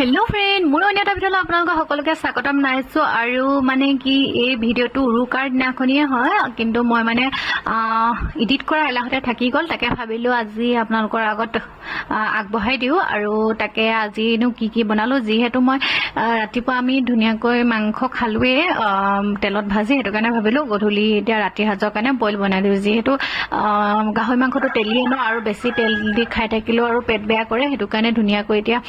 hello friend मोर अन्य এটা ভিডিঅ'লৈ আপোনালোকক সকলোকে স্বাগতম জনাইছো আৰু মানে কি এই ভিডিঅ'টো উৰুকাৰ দিনাখনিয়ে হয় কিন্তু মই মানে এডিট কৰা এলাহতে থাকি গল তাকে ভাবিলো আজি আপোনালোকৰ আগত আগবঢ়াই দিও আৰু তাকে আজিনো কি বনালো যেহেতু মই ৰাতিপুৱা আমি ধুনিয়াকৈ মাংস খালুৱে তেলত ভাজি হেতু কাৰণে ভাবিলো গধূলি এতিয়া ৰাতি হাজৰ কাৰণে বইল বনাই দিও যেহেতু গাহৰি মাংসটো তেলিয়ে ন আৰু বেছি তেল দি খাই থাকিলেও আৰু পেট বেয়া কৰে হেতু কাৰণে ধুনিয়াকৈ এতিয়া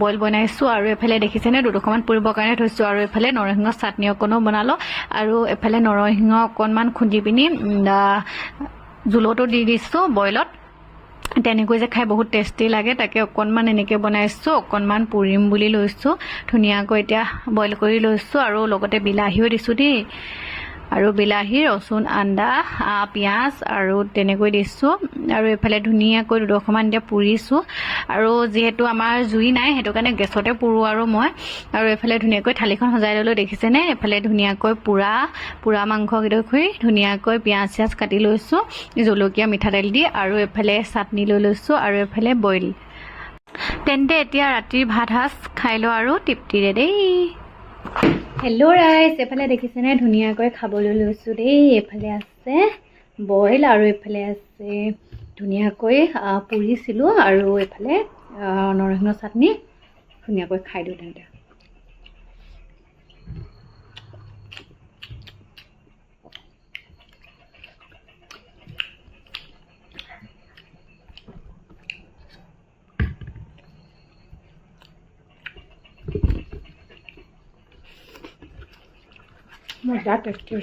বইল বনাইছো আৰু এফালে দেখিছেনে দুডখমান পুৰিবৰ কাৰণে থৈছো আৰু এফালে নৰসিংহ চাটনি অকনো বনালো আৰু এফালে নৰসিংহ অকনমান খুন্দি পিনি জুলটো দি দিছো বইলত তেনেকৈ যে খাই বহুত টেস্টি লাগে তাকে অকনমান এনেকৈ বনাইছো অকনমান পুৰিম বুলি লৈছো ধুনিয়াকৈ এতিয়া বইল কৰি লৈছো আৰু লগতে বিলাহীও দিছো দেই আৰু বিলাহী ৰসুন আদা পিয়াজ আৰু তেনেকৈ দিছো আৰু এফালে ধুনিয়াকৈ দুডখমান দিয়া পুৰিছো আৰু যেহেতু আমাৰ জুই নাই হেতু কাৰণে গেছতে পুৰো আৰু মই আৰু এফালে ধুনিয়াকৈ থালিখন সজাই ললো দেখিছেনে এফালে ধুনিয়াকৈ পুৰা মাংস গিডখৈ ধুনিয়াকৈ পিয়াজ কাটি লৈছো জলকীয়া মিঠাতেল দি আৰু এফালে চাটনি লৈ লৈছো আৰু এফালে বইল তেন্তে এতিয়া ৰাতিৰ ভাত হাস খাই লো আৰু টিপটিৰে দেই हेलो राइस এফালে দেখিছেনে ধুনিয়াকৈ খাবলৈ লৈছো দেই এফালে আছে বইল আৰু এফালে আছে ধুনিয়াকৈ পুৰিছিলো আৰু এফালে নৰসিংহ চাটনি ধুনিয়াকৈ খাই দিও তেন্তে मजा टेस्टी